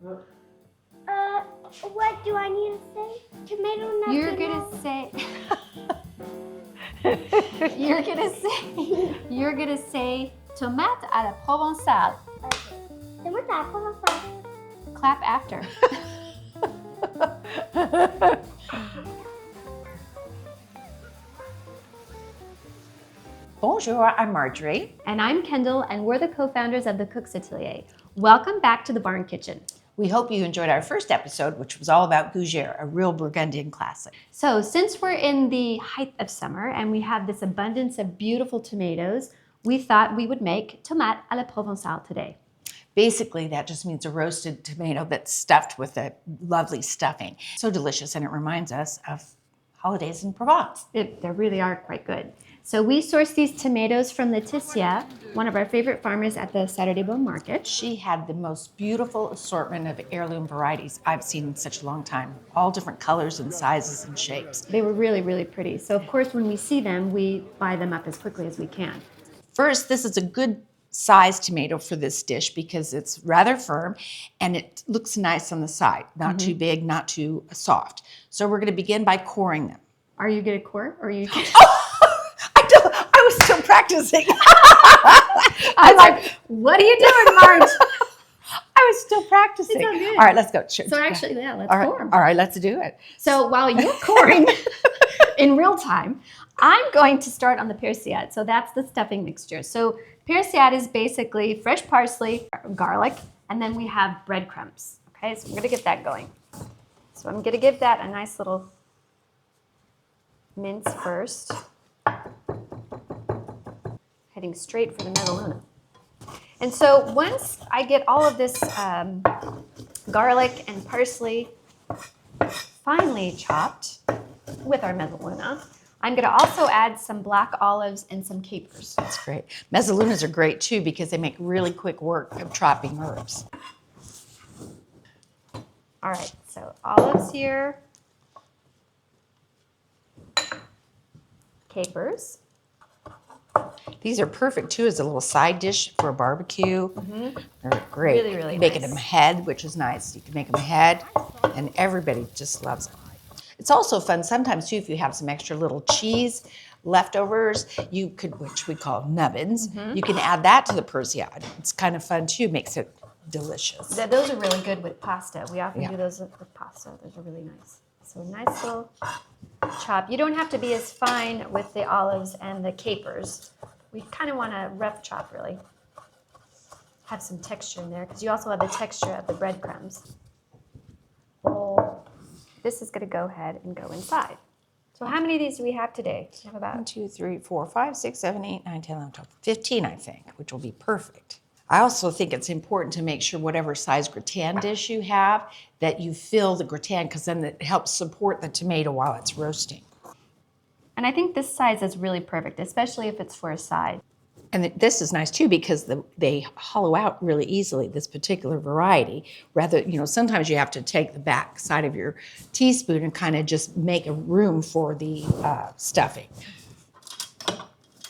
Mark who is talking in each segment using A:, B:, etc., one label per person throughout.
A: What do I need to say? Tomato nuts.
B: You're gonna say. You're gonna say tomate à la Provençale.
A: Okay. Tomate à la Provençale.
B: Clap after.
C: Bonjour, I'm Marjorie.
B: And I'm Kendall, and we're the co-founders of the Atelier. Welcome back to the Barn Kitchen.
C: We hope you enjoyed our first episode, which was all about gougere, a real Burgundian classic.
B: So since we're in the height of summer and we have this abundance of beautiful tomatoes, we thought we would make tomate à la Provençale today.
C: Basically, that just means a roasted tomato that's stuffed with a lovely stuffing. So delicious, and it reminds us of holidays in Provence.
B: They really are quite good. So we sourced these tomatoes from Atelier, one of our favorite farmers at the Saturday Bone Market.
C: She had the most beautiful assortment of heirloom varieties I've seen in such a long time. All different colors and sizes and shapes.
B: They were really, really pretty. So of course, when we see them, we buy them up as quickly as we can.
C: First, this is a good sized tomato for this dish because it's rather firm and it looks nice on the side. Not too big, not too soft. So we're going to begin by coring them.
B: Are you good at core? Or are you?
C: I was still practicing.
B: I'm like, what are you doing, Marge?
C: I was still practicing.
B: It's all good.
C: All right, let's go.
B: So actually, yeah, let's
C: all right,
B: core 'em.
C: All right, let's do it.
B: So while you're coring in real time, I'm going to start on the persillade. So that's the stuffing mixture. So persillade is basically fresh parsley, garlic, and then we have breadcrumbs. Okay, so I'm going to get that going. So I'm going to give that a nice little mince first. Heading straight for the mezzaluna. And so once I get all of this garlic and parsley finely chopped with our mezzaluna, I'm going to also add some black olives and some capers.
C: That's great. Mezzalunas are great too because they make really quick work of chopping herbs.
B: All right, so olives here, capers.
C: These are perfect too as a little side dish for a barbecue. They're great.
B: Really, really
C: Making
B: nice.
C: them ahead, which is nice. You can make them ahead, and everybody just loves them. It's also fun sometimes too if you have some extra little cheese leftovers. You could, which we call nubbins. You can add that to the persillade. It's kind of fun too. Makes it delicious.
B: Those are really good with pasta. We often
C: Yeah.
B: do those with pasta. Those are really nice. So nice little chop. You don't have to be as fine with the olives and the capers. We kind of want a rough chop, really. Have some texture in there because you also have the texture of the breadcrumbs. This is going to go ahead and go inside. So how many of these do we have today? We have about
C: 1, 2, 3, 4, 5, 6, 7, 8, 9, 10, 11, 12, 15, I think, which will be perfect. I also think it's important to make sure whatever size gratin dish you have, that you fill the gratin because then it helps support the tomato while it's roasting.
B: And I think this size is really perfect, especially if it's for a side.
C: And this is nice too because they hollow out really easily, this particular variety. Rather, sometimes you have to take the back side of your teaspoon and kind of just make a room for the stuffing.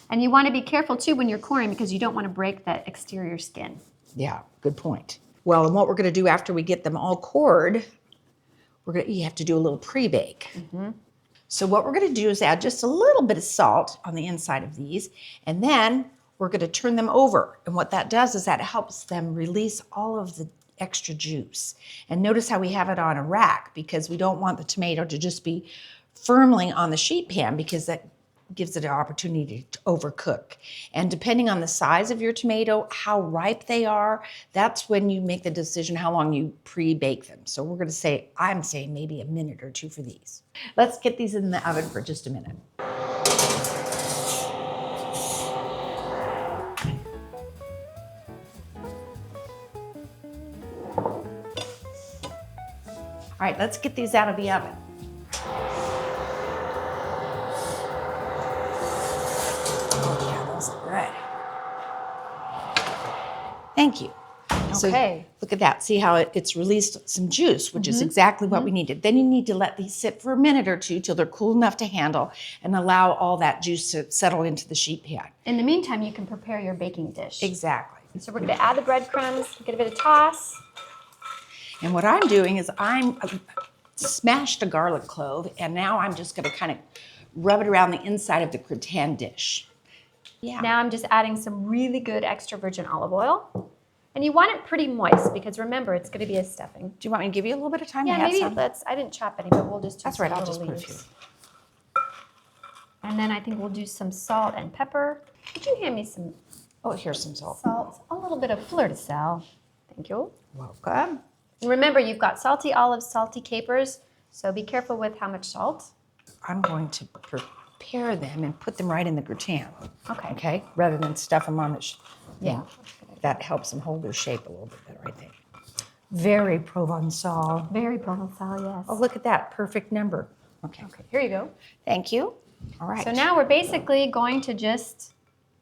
B: And you want to be careful too when you're coring because you don't want to break that exterior skin.
C: Yeah, good point. Well, and what we're going to do after we get them all cored, you have to do a little pre-bake. So what we're going to do is add just a little bit of salt on the inside of these, and then we're going to turn them over. And what that does is that helps them release all of the extra juice. And notice how we have it on a rack because we don't want the tomato to just be firmly on the sheet pan because that gives it an opportunity to overcook. And depending on the size of your tomato, how ripe they are, that's when you make the decision how long you pre-bake them. So we're going to say, I'm saying maybe a minute or two for these. Let's get these in the oven for just a minute. All right, let's get these out of the oven. Right. Thank you.
B: Okay.
C: So look at that. See how it's released some juice, which is exactly what we needed. Then you need to let these sit for a minute or two till they're cool enough to handle and allow all that juice to settle into the sheet pan.
B: In the meantime, you can prepare your baking dish.
C: Exactly.
B: So we're going to add the breadcrumbs, get a bit of toss.
C: And what I'm doing is I'm smashed a garlic clove, and now I'm just gonna kind of rub it around the inside of the gratin dish. Yeah.
B: Now I'm just adding some really good extra virgin olive oil. And you want it pretty moist because remember, it's gonna be a stuffing.
C: Do you want me to give you a little bit of time to
B: Yeah,
C: have
B: maybe
C: some?
B: I didn't chop any, but we'll just do
C: That's
B: some
C: right, I'll
B: little
C: just put a
B: leaves.
C: few.
B: And then I think we'll do some salt and pepper. Could you hand me some
C: Oh, here's some salt.
B: salt? A little bit of fleur de sel. Thank you.
C: Welcome.
B: And remember, you've got salty olives, salty capers, so be careful with how much salt.
C: I'm going to prepare them and put them right in the gratin.
B: Okay.
C: Okay, rather than stuff them on the
B: Yeah.
C: That helps them hold their shape a little bit better, I think. Very Provençale.
B: Very Provençale, yes.
C: Oh, look at that, perfect number. Okay,
B: Okay, here you go.
C: thank you. All right.
B: So now we're basically going to just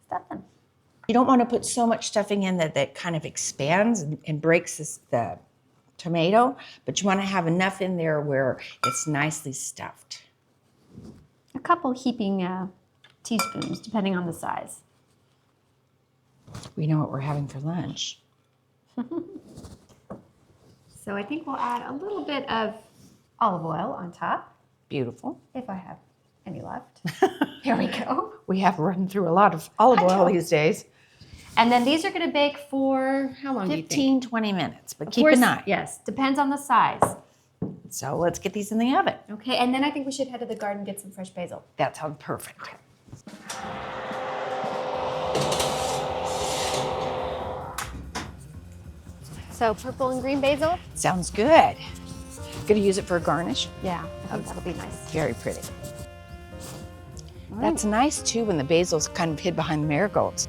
B: stuff them.
C: You don't want to put so much stuffing in that kind of expands and breaks the tomato, but you want to have enough in there where it's nicely stuffed.
B: A couple heaping teaspoons, depending on the size.
C: We know what we're having for lunch.
B: So I think we'll add a little bit of olive oil on top,
C: Beautiful.
B: if I have any left. Here we go.
C: We have run through a lot of olive oil these days.
B: And then these are going to bake for how long do you think?
C: 15, 20 minutes, but
B: Of
C: keep
B: course,
C: an eye.
B: Yes, depends on the size.
C: So let's get these in the oven.
B: Okay, and then I think we should head to the garden and get some fresh basil.
C: That sounds perfect.
B: So purple and green basil?
C: Sounds good. Gonna use it for a garnish.
B: Yeah, I think that'll be nice.
C: Very pretty. That's nice too when the basil's kind of hid behind the marigolds.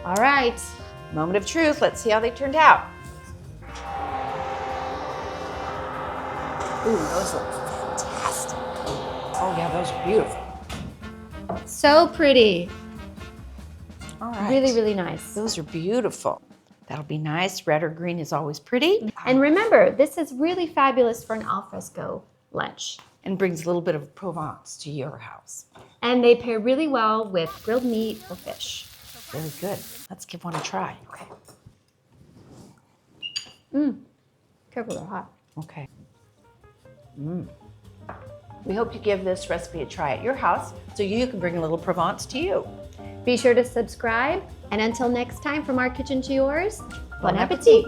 B: All right.
C: Moment of truth. Let's see how they turned out. Ooh, those look fantastic. Oh yeah, those are beautiful.
B: So pretty.
C: All right.
B: Really, really nice.
C: Those are beautiful. That'll be nice. Red or green is always pretty.
B: And remember, this is really fabulous for an alfresco lunch.
C: And brings a little bit of Provence to your house.
B: And they pair really well with grilled meat or fish.
C: Very good. Let's give one a try.
B: Okay. Careful, they're hot.
C: Okay. We hope you give this recipe a try at your house so you can bring a little Provence to you.
B: Be sure to subscribe. And until next time, from our kitchen to yours, bon
C: Bon
B: appetit.